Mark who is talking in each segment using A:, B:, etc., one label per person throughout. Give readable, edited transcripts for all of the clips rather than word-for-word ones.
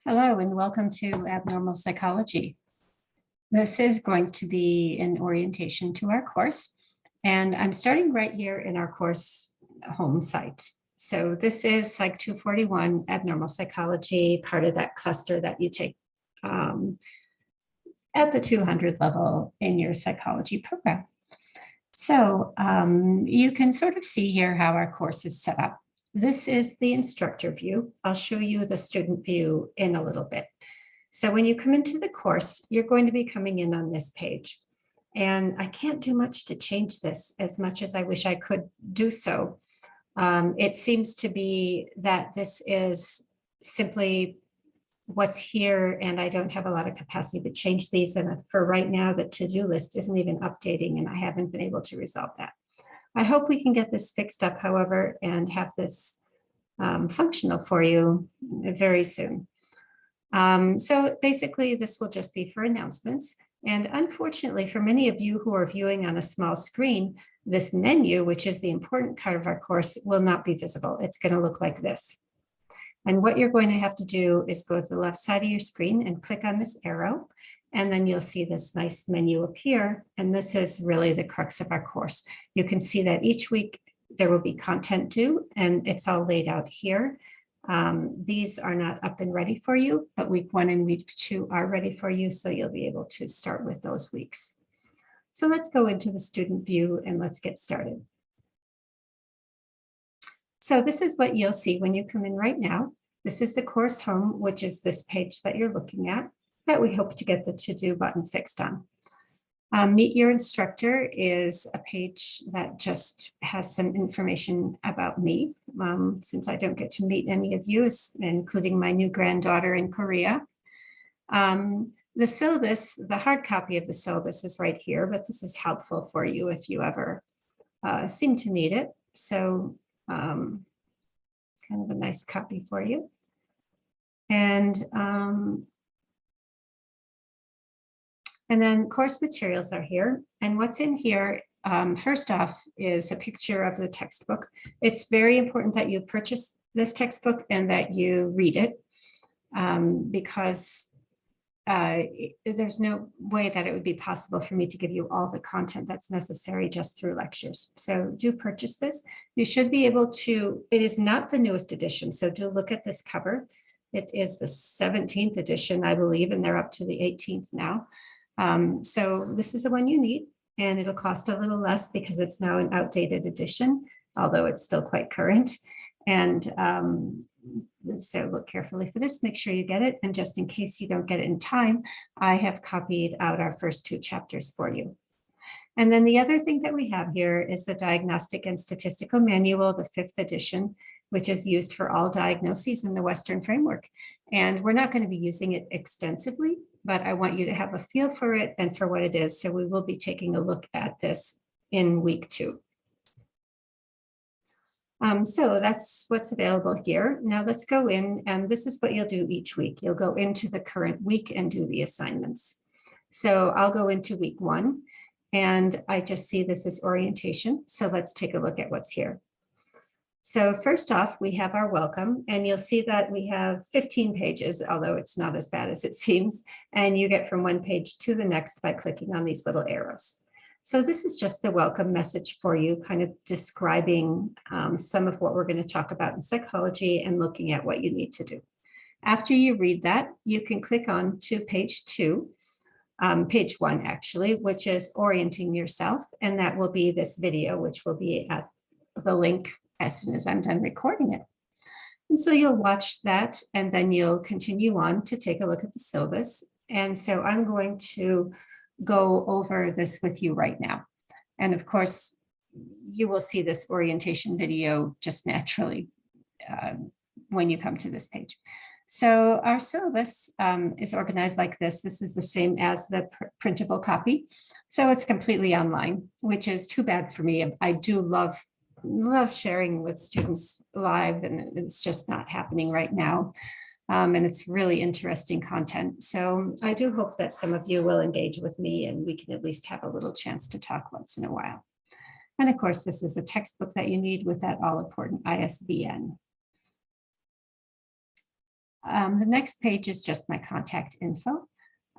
A: Hello and welcome to Abnormal Psychology. This is going to be an orientation to our course, and I'm starting right here in our course home site. So this is Psych 241, Abnormal Psychology, part of that cluster that you take at the 200 level in your psychology program. So you can sort of see here how our course is set up. This is the instructor view. I'll show you the student view in a little bit. So when you come into the course, you're going to be coming in on this page. And I can't do much to change this as much as I wish I could do so. It seems to be that this is simply what's here, and I don't have a lot of capacity to change these. And for right now, the to-do list isn't even updating, and I haven't been able to resolve that. I hope we can get this fixed up, however, and have this functional for you very soon. So basically, this will just be for announcements. And unfortunately, for many of you who are viewing on a small screen, this menu, which is the important part of our course, will not be visible. It's going to look like this. And what you're going to have to do is go to the left side of your screen and click on this arrow. And then you'll see this nice menu appear. And this is really the crux of our course. You can see that each week there will be content due, and it's all laid out here. These are not up and ready for you, but week 1 and week 2 are ready for you. So you'll be able to start with those weeks. So let's go into the student view and let's get started. So this is what you'll see when you come in right now. This is the course home, which is this page that you're looking at, that we hope to get the to-do button fixed on. Meet Your Instructor is a page that just has some information about me, since I don't get to meet any of you, including my new granddaughter in Korea. The syllabus, the hard copy of the syllabus is right here, but this is helpful for you if you ever seem to need it. So kind of a nice copy for you. And then course materials are here. And what's in here, first off, is a picture of the textbook. It's very important that you purchase this textbook and that you read it, because there's no way that it would be possible for me to give you all the content that's necessary just through lectures. So do purchase this. You should be able to, it is not the newest edition, so do look at this cover. It is the 17th edition, I believe, and they're up to the 18th now. So this is the one you need, and it'll cost a little less because it's now an outdated edition, although it's still quite current. And so look carefully for this, make sure you get it. And just in case you don't get it in time, I have copied out our first 2 chapters for you. And then the other thing that we have here is the Diagnostic and Statistical Manual, the 5th edition, which is used for all diagnoses in the Western framework. And we're not going to be using it extensively, but I want you to have a feel for it and for what it is. So we will be taking a look at this in week 2. So that's what's available here. Now let's go in, and this is what you'll do each week. You'll go into the current week and do the assignments. So I'll go into week 1, and I just see this as orientation. So let's take a look at what's here. So first off, we have our welcome, and you'll see that we have 15 pages, although it's not as bad as it seems, and you get from one page to the next by clicking on these little arrows. So this is just the welcome message for you, kind of describing some of what we're going to talk about in psychology and looking at what you need to do. After you read that, you can click on to page 2, page 1 actually, which is orienting yourself, and that will be this video, which will be at the link as soon as I'm done recording it. And so you'll watch that, and then you'll continue on to take a look at the syllabus. And so I'm going to go over this with you right now. And of course, you will see this orientation video just naturally when you come to this page. So our syllabus is organized like this. This is the same as the printable copy. So it's completely online, which is too bad for me. I do love sharing with students live, and it's just not happening right now. And it's really interesting content. So I do hope that some of you will engage with me and we can at least have a little chance to talk once in a while. And of course, this is the textbook that you need with that all important ISBN. The next page is just my contact info.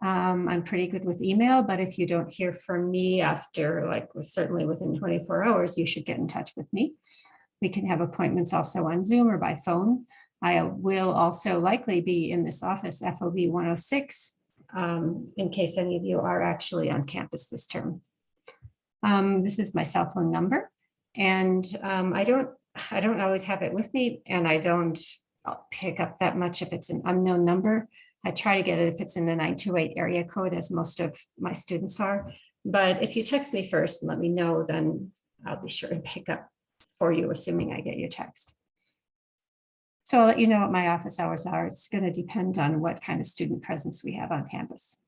A: I'm pretty good with email, but if you don't hear from me after, like, certainly within 24 hours, you should get in touch with me. We can have appointments also on Zoom or by phone. I will also likely be in this office, FOB 106, in case any of you are actually on campus this term. This is my cell phone number, and I don't always have it with me, and I don't pick up that much if it's an unknown number. I try to get it if it's in the 928 area code, as most of my students are. But if you text me first and let me know, then I'll be sure to pick up for you, assuming I get your text. So I'll let you know what my office hours are. It's going to depend on what kind of student presence we have on campus.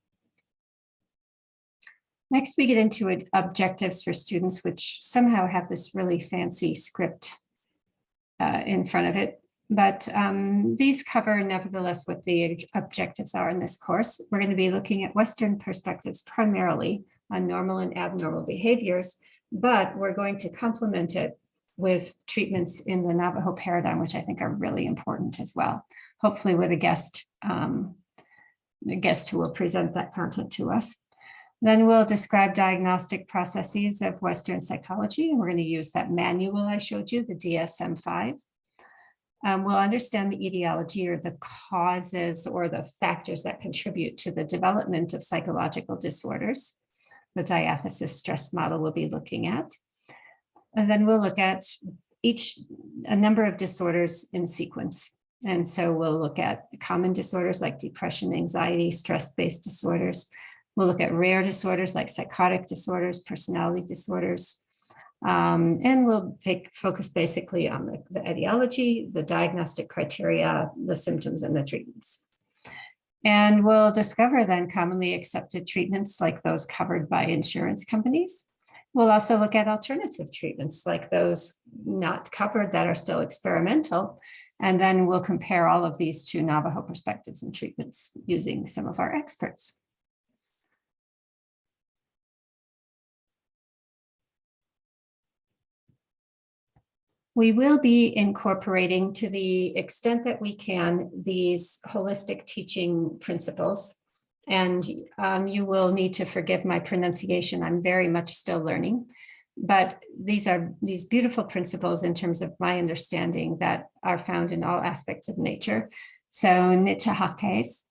A: Next, we get into objectives for students, which somehow have this really fancy script in front of it. But these cover, nevertheless, what the objectives are in this course. We're going to be looking at Western perspectives primarily on normal and abnormal behaviors, but we're going to complement it with treatments in the Navajo paradigm, which I think are really important as well. Hopefully with a guest who will present that content to us. Then we'll describe diagnostic processes of Western psychology, and we're going to use that manual I showed you, the DSM-5. We'll understand the etiology, or the causes or the factors that contribute to the development of psychological disorders. The diathesis stress model we'll be looking at. And then we'll look at a number of disorders in sequence. And so we'll look at common disorders like depression, anxiety, stress-based disorders. We'll look at rare disorders like psychotic disorders, personality disorders. And we'll focus basically on the etiology, the diagnostic criteria, the symptoms, and the treatments. And we'll discover then commonly accepted treatments like those covered by insurance companies. We'll also look at alternative treatments like those not covered that are still experimental. And then we'll compare all of these to Navajo perspectives and treatments using some of our experts. We will be incorporating, to the extent that we can, these holistic teaching principles. And you will need to forgive my pronunciation. I'm very much still learning. But these are these beautiful principles in terms of my understanding that are found in all aspects of nature. So Nichahake's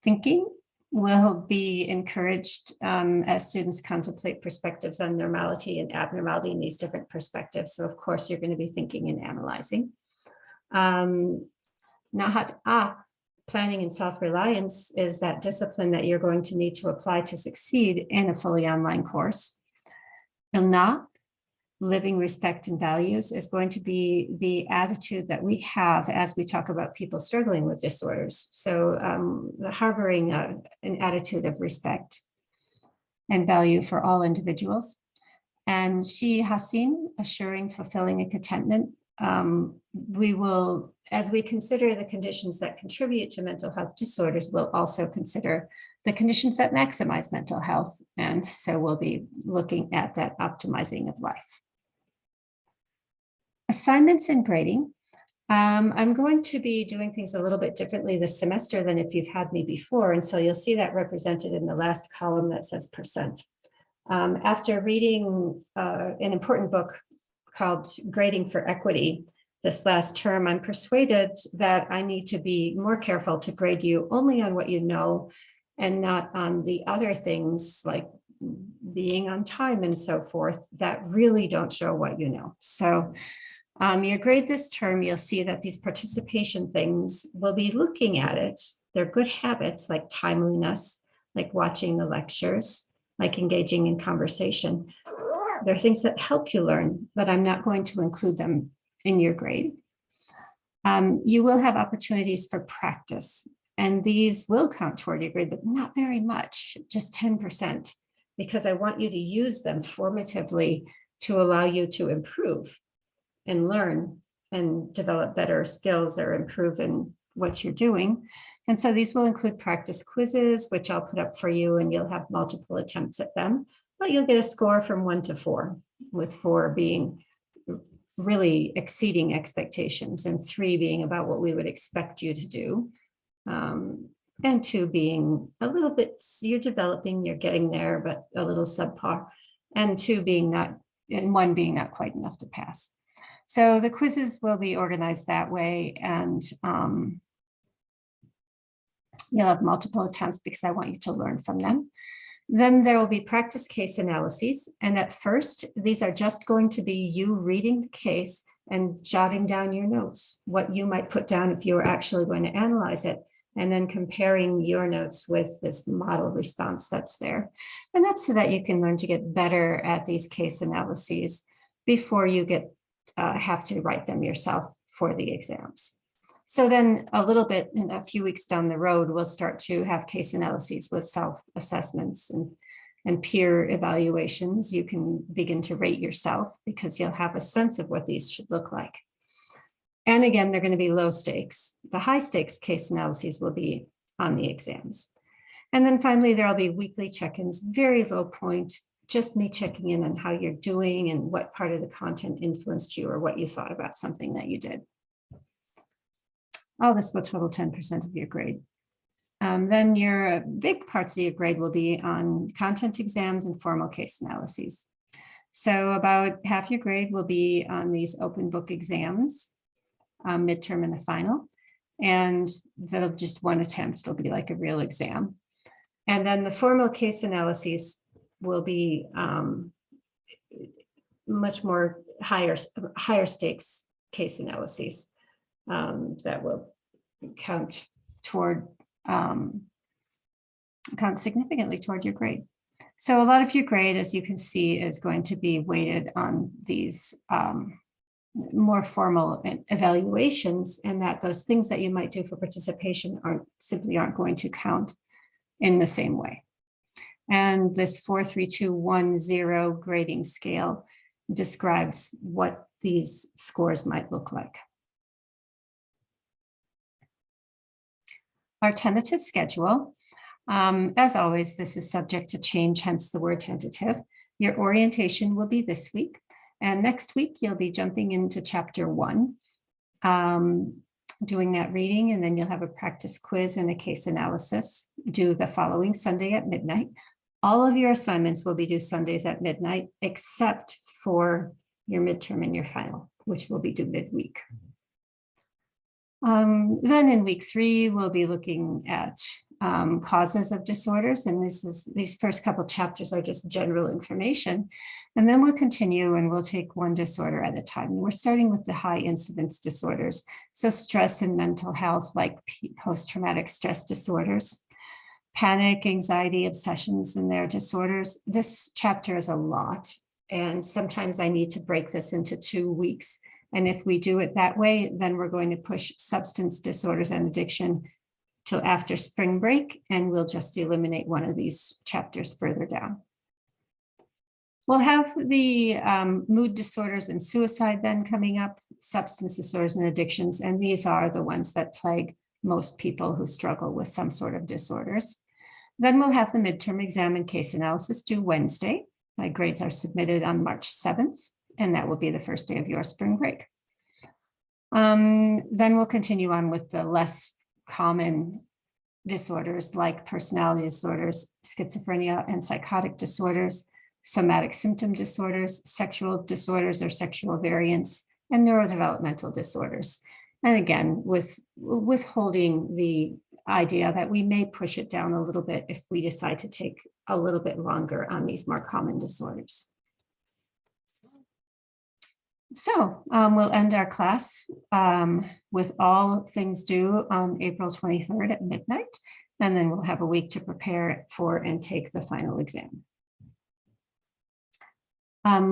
A: thinking will be encouraged as students contemplate perspectives on normality and abnormality in these different perspectives. So of course, you're going to be thinking and analyzing. Nahat-a, planning and self-reliance, is that discipline that you're going to need to apply to succeed in a fully online course. Ilna, living respect and values, is going to be the attitude that we have as we talk about people struggling with disorders. So harboring an attitude of respect and value for all individuals. And Shi Hasin, assuring, fulfilling, and contentment. We will, as we consider the conditions that contribute to mental health disorders, we'll also consider the conditions that maximize mental health. And so we'll be looking at that optimizing of life. Assignments and grading. I'm going to be doing things a little bit differently this semester than if you've had me before. And so you'll see that represented in the last column that says percent. After reading an important book called Grading for Equity this last term, I'm persuaded that I need to be more careful to grade you only on what you know and not on the other things like being on time and so forth that really don't show what you know. So your grade this term, you'll see that these participation things, will be looking at it. They're good habits like timeliness, like watching the lectures, like engaging in conversation. They're things that help you learn, but I'm not going to include them in your grade. You will have opportunities for practice, and these will count toward your grade, but not very much, just 10%, because I want you to use them formatively to allow you to improve and learn and develop better skills or improve in what you're doing. And so these will include practice quizzes, which I'll put up for you, and you'll have multiple attempts at them, but you'll get a score from 1 to 4, with 4 being really exceeding expectations and 3 being about what we would expect you to do. and 2 being a little bit, you're developing, you're getting there, but a little subpar, and 2 being not, and 1 being not quite enough to pass. So the quizzes will be organized that way, and you'll have multiple attempts because I want you to learn from them. Then there will be practice case analyses. And at first, these are just going to be you reading the case and jotting down your notes, what you might put down if you were actually going to analyze it, and then comparing your notes with this model response that's there. And that's so that you can learn to get better at these case analyses before you have to write them yourself for the exams. So then a little bit in a few weeks down the road, we'll start to have case analyses with self-assessments and peer evaluations. You can begin to rate yourself because you'll have a sense of what these should look like. And again, they're going to be low stakes. The high stakes case analyses will be on the exams. And then finally, there'll be weekly check-ins, very low point, just me checking in on how you're doing and what part of the content influenced you or what you thought about something that you did. All this will total 10% of your grade. Then your big parts of your grade will be on content exams and formal case analyses. So about half your grade will be on these open book exams, midterm and a final. And that'll just one attempt, it'll be like a real exam. And then the formal case analyses will be much more higher stakes case analyses. That will count significantly toward your grade. So a lot of your grade, as you can see, is going to be weighted on these more formal evaluations, and that those things that you might do for participation simply aren't going to count in the same way. And this 4, 3, 2, 1, 0 grading scale describes what these scores might look like. Our tentative schedule, as always, this is subject to change, hence the word tentative. Your orientation will be this week, and next week you'll be jumping into chapter 1, doing that reading, and then you'll have a practice quiz and a case analysis due the following Sunday at midnight. All of your assignments will be due Sundays at midnight, except for your midterm and your final, which will be due midweek. Then in week 3, we'll be looking at causes of disorders. And these first couple chapters are just general information. And then we'll continue and we'll take one disorder at a time. We're starting with the high incidence disorders. So stress and mental health, like post-traumatic stress disorders, panic, anxiety, obsessions, and their disorders. This chapter is a lot. And sometimes I need to break this into 2 weeks. And if we do it that way, then we're going to push substance disorders and addiction till after spring break, and we'll just eliminate one of these chapters further down. We'll have the mood disorders and suicide then coming up, substance disorders and addictions, and these are the ones that plague most people who struggle with some sort of disorders. Then we'll have the midterm exam and case analysis due Wednesday. My grades are submitted on March 7th. And that will be the first day of your spring break. Then we'll continue on with the less common disorders like personality disorders, schizophrenia and psychotic disorders, somatic symptom disorders, sexual disorders or sexual variants, and neurodevelopmental disorders. And again, withholding the idea that we may push it down a little bit if we decide to take a little bit longer on these more common disorders. So we'll end our class with all things due on April 23rd at midnight, and then we'll have a week to prepare for and take the final exam.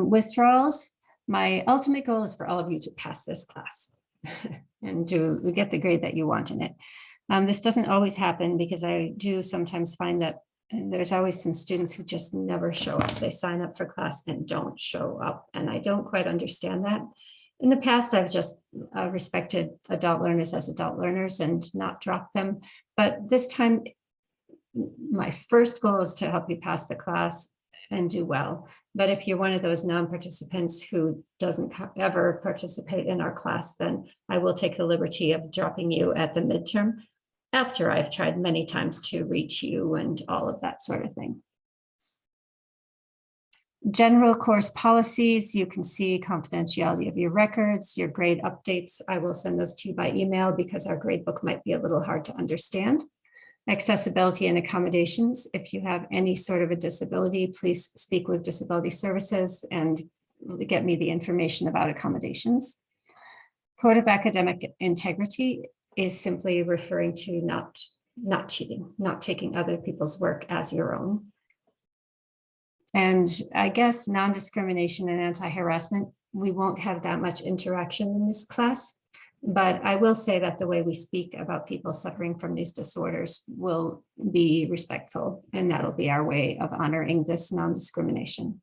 A: Withdrawals, my ultimate goal is for all of you to pass this class and get the grade that you want in it. This doesn't always happen because I do sometimes find that there's always some students who just never show up. They sign up for class and don't show up. And I don't quite understand that. In the past, I've just respected adult learners as adult learners and not dropped them. But this time, my first goal is to help you pass the class and do well. But if you're one of those non-participants who doesn't ever participate in our class, then I will take the liberty of dropping you at the midterm. after I've tried many times to reach you and all of that sort of thing. General course policies, you can see confidentiality of your records, your grade updates. I will send those to you by email because our grade book might be a little hard to understand. Accessibility and accommodations. If you have any sort of a disability, please speak with Disability Services and get me the information about accommodations. Code of academic integrity is simply referring to not cheating, not taking other people's work as your own. And I guess non-discrimination and anti-harassment, we won't have that much interaction in this class, but I will say that the way we speak about people suffering from these disorders will be respectful, and that'll be our way of honoring this non-discrimination.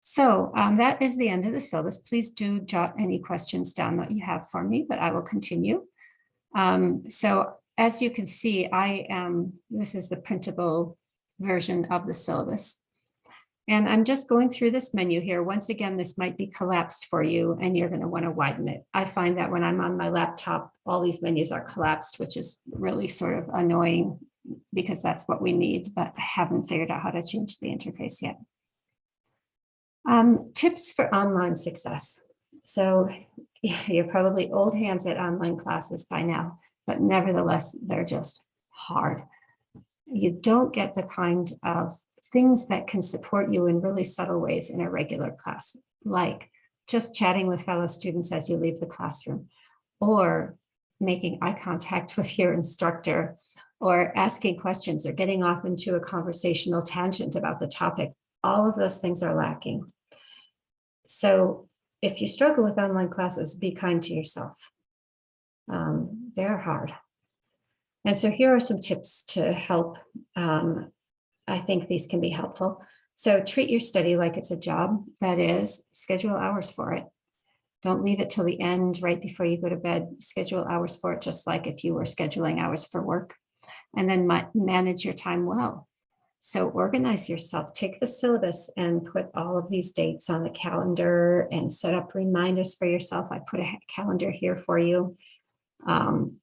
A: So that is the end of the syllabus. Please do jot any questions down that you have for me, but I will continue. So as you can see, this is the printable version of the syllabus. And I'm just going through this menu here. Once again, this might be collapsed for you and you're going to want to widen it. I find that when I'm on my laptop, all these menus are collapsed, which is really sort of annoying because that's what we need, but I haven't figured out how to change the interface yet. Tips for online success. So you're probably old hands at online classes by now, but nevertheless, they're just hard. You don't get the kind of things that can support you in really subtle ways in a regular class, like just chatting with fellow students as you leave the classroom, or making eye contact with your instructor, or asking questions, or getting off into a conversational tangent about the topic. All of those things are lacking. So if you struggle with online classes, be kind to yourself. They're hard. And so here are some tips to help. I think these can be helpful. So treat your study like it's a job. That is, schedule hours for it. Don't leave it till the end, right before you go to bed. Schedule hours for it, just like if you were scheduling hours for work. And then manage your time well. So organize yourself. Take the syllabus and put all of these dates on the calendar and set up reminders for yourself. I put a calendar here for you. And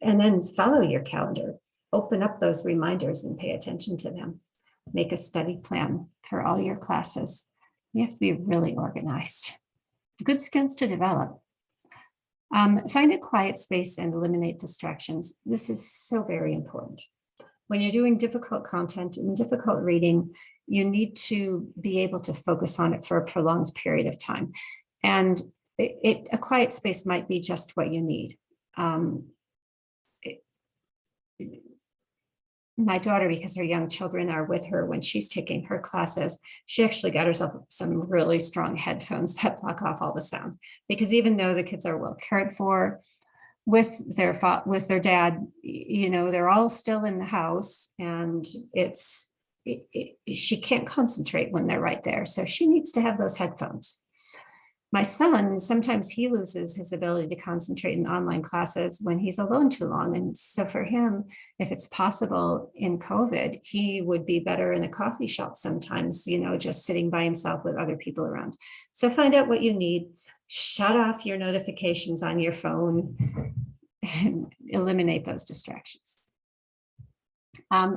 A: then follow your calendar. Open up those reminders and pay attention to them. Make a study plan for all your classes. You have to be really organized. Good skills to develop. Find a quiet space and eliminate distractions. This is so very important. When you're doing difficult content and difficult reading, you need to be able to focus on it for a prolonged period of time. And a quiet space might be just what you need. My daughter, because her young children are with her when she's taking her classes, she actually got herself some really strong headphones that block off all the sound. Because even though the kids are well cared for with their dad, you know, they're all still in the house, and she can't concentrate when they're right there. So she needs to have those headphones. My son, sometimes he loses his ability to concentrate in online classes when he's alone too long. And so for him, if it's possible in COVID, he would be better in a coffee shop sometimes, you know, just sitting by himself with other people around. So find out what you need, shut off your notifications on your phone, and eliminate those distractions.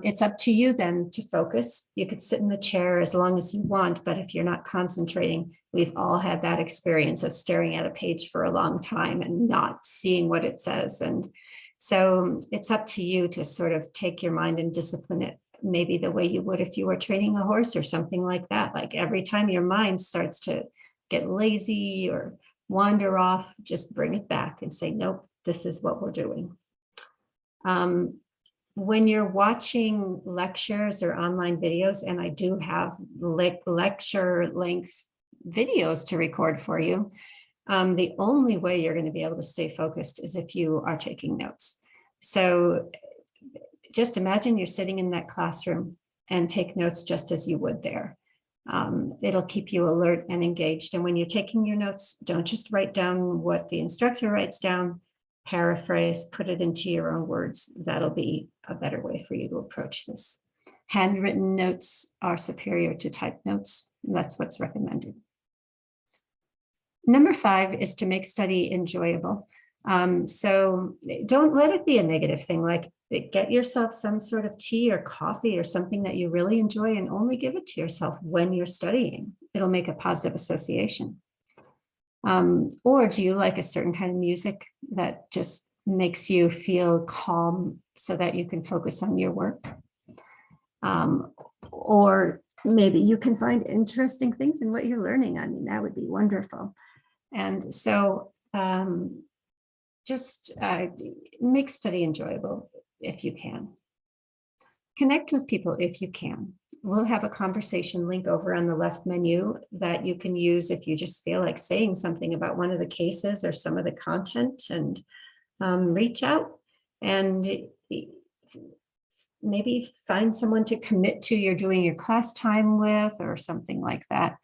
A: It's up to you then to focus. You could sit in the chair as long as you want, but if you're not concentrating, we've all had that experience of staring at a page for a long time and not seeing what it says. And so it's up to you to sort of take your mind and discipline it, maybe the way you would if you were training a horse or something like that. Like every time your mind starts to get lazy or wander off, just bring it back and say, nope, this is what we're doing. When you're watching lectures or online videos, and I do have lecture length videos to record for you, the only way you're going to be able to stay focused is if you are taking notes. So just imagine you're sitting in that classroom and take notes just as you would there. It'll keep you alert and engaged. And when you're taking your notes, don't just write down what the instructor writes down, paraphrase, put it into your own words. That'll be a better way for you to approach this. Handwritten notes are superior to typed notes. That's what's recommended. Number 5 is to make study enjoyable. So don't let it be a negative thing. Like get yourself some sort of tea or coffee or something that you really enjoy and only give it to yourself when you're studying. It'll make a positive association. Or do you like a certain kind of music that just makes you feel calm so that you can focus on your work? Or maybe you can find interesting things in what you're learning. I mean, that would be wonderful. And so just make study enjoyable if you can. Connect with people if you can. We'll have a conversation link over on the left menu that you can use if you just feel like saying something about one of the cases or some of the content, and reach out and maybe find someone to commit to you're doing your class time with or something like that.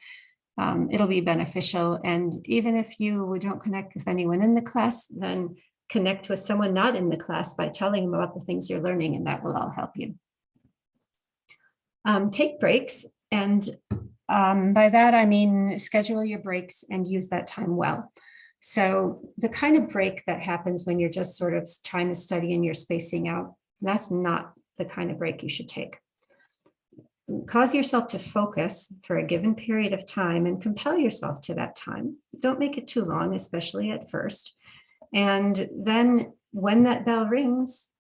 A: It'll be beneficial. And even if you don't connect with anyone in the class, then connect with someone not in the class by telling them about the things you're learning, and that will all help you. Take breaks, and by that I mean schedule your breaks and use that time well. So the kind of break that happens when you're just sort of trying to study and you're spacing out, that's not the kind of break you should take. Cause yourself to focus for a given period of time and compel yourself to that time. Don't make it too long, especially at first. And then when that bell rings,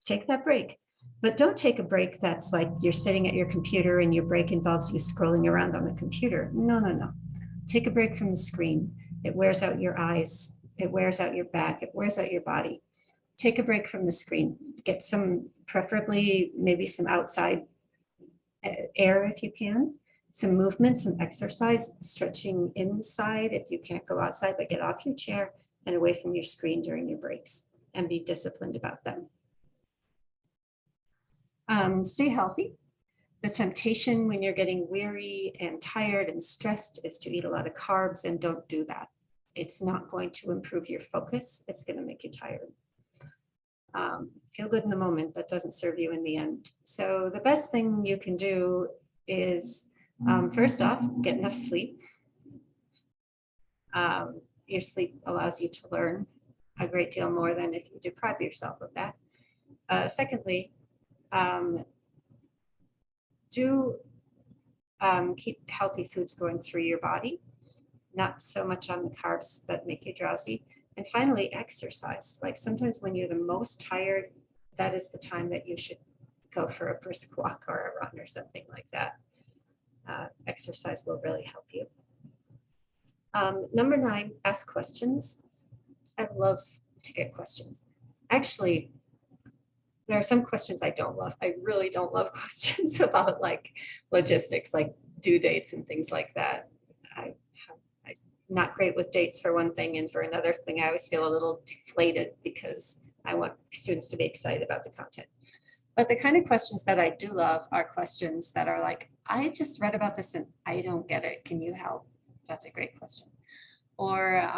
A: take that break. But don't take a break that's like you're sitting at your computer and your break involves you scrolling around on the computer. No, no, no. Take a break from the screen. It wears out your eyes. It wears out your back. It wears out your body. Take a break from the screen. Get some, preferably maybe some outside air if you can, some movement, some exercise, stretching inside if you can't go outside, but get off your chair and away from your screen during your breaks and be disciplined about them. Stay healthy. The temptation when you're getting weary and tired and stressed is to eat a lot of carbs, and don't do that. It's not going to improve your focus. It's going to make you tired. Feel good in the moment, that doesn't serve you in the end. So the best thing you can do is, first off, get enough sleep. Your sleep allows you to learn a great deal more than if you deprive yourself of that. Secondly, keep healthy foods going through your body, not so much on the carbs that make you drowsy. And finally, exercise. Like sometimes when you're the most tired, that is the time that you should go for a brisk walk or a run or something like that. Exercise will really help you. Number 9, ask questions. I love to get questions. Actually, there are some questions I don't love. I really don't love questions about like logistics, like due dates and things like that. I'm not great with dates for one thing, and for another thing, I always feel a little deflated because I want students to be excited about the content. But the kind of questions that I do love are questions that are like, I just read about this and I don't get it. Can you help? That's a great question. Or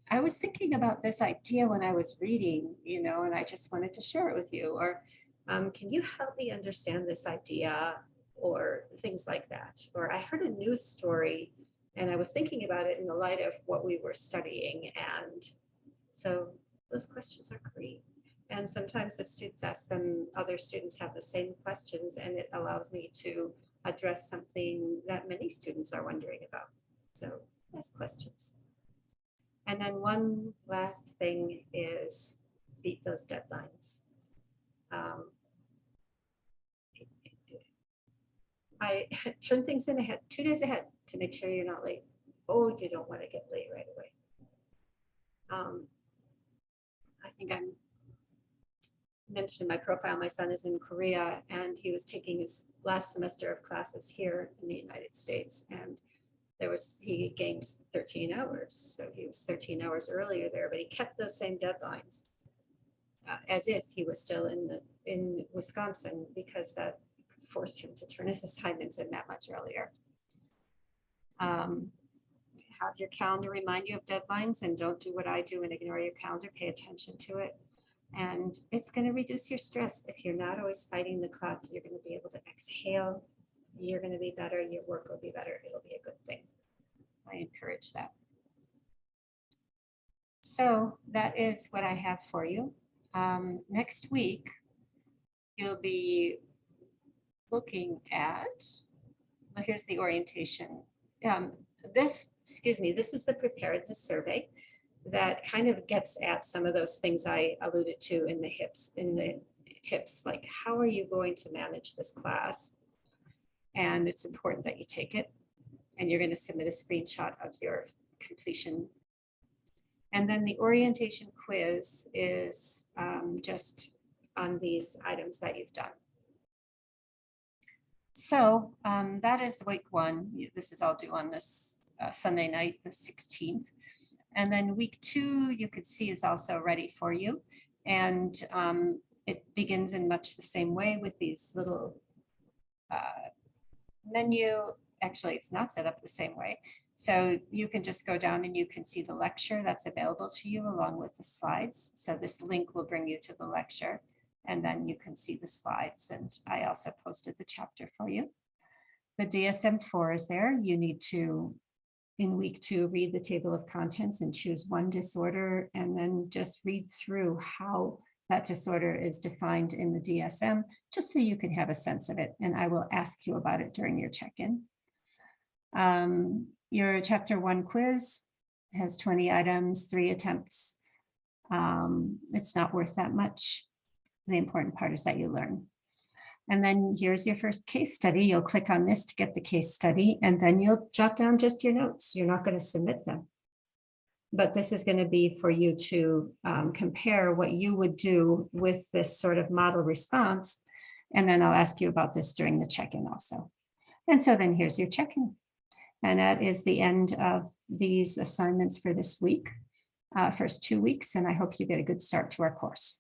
A: I was thinking about this idea when I was reading, and I just wanted to share it with you. Or can you help me understand this idea? Or things like that. Or I heard a news story and I was thinking about it in the light of what we were studying. And so those questions are great. And sometimes if students ask them, other students have the same questions, and it allows me to address something that many students are wondering about. So ask questions. And then one last thing is beat those deadlines. I turn things in ahead, 2 days ahead, to make sure you're not late. Oh, you don't want to get late right away. I think I mentioned in my profile, my son is in Korea, and he was taking his last semester of classes here in the United States, and he gained 13 hours. So he was 13 hours earlier there, but he kept those same deadlines as if he was still in Wisconsin, because that forced him to turn his assignments in that much earlier. Have your calendar remind you of deadlines, and don't do what I do and ignore your calendar. Pay attention to it. And it's going to reduce your stress. If you're not always fighting the clock, you're going to be able to exhale. You're going to be better. Your work will be better. It'll be a good thing. I encourage that. So that is what I have for you. Next week, you'll be looking at, well, here's the orientation. This is the preparedness survey that kind of gets at some of those things I alluded to in the tips, like how are you going to manage this class? And it's important that you take it, and you're going to submit a screenshot of your completion. And then the orientation quiz is just on these items that you've done. So that is week one. This is all due on this Sunday night, the 16th. And then week 2, you could see, is also ready for you. And it begins in much the same way with these little menu. Actually, it's not set up the same way. So you can just go down and you can see the lecture that's available to you along with the slides. So this link will bring you to the lecture, and then you can see the slides. And I also posted the chapter for you. The DSM-4 is there. You need to, in week 2, read the table of contents and choose one disorder, and then just read through how that disorder is defined in the DSM, just so you can have a sense of it. And I will ask you about it during your check-in. Your chapter 1 quiz has 20 items, 3 attempts. It's not worth that much. The important part is that you learn. And then here's your first case study. You'll click on this to get the case study, and then you'll jot down just your notes. You're not going to submit them. But this is going to be for you to compare what you would do with this sort of model response. And then I'll ask you about this during the check-in also. And so then here's your check-in. And that is the end of these assignments for this week, first 2 weeks. And I hope you get a good start to our course.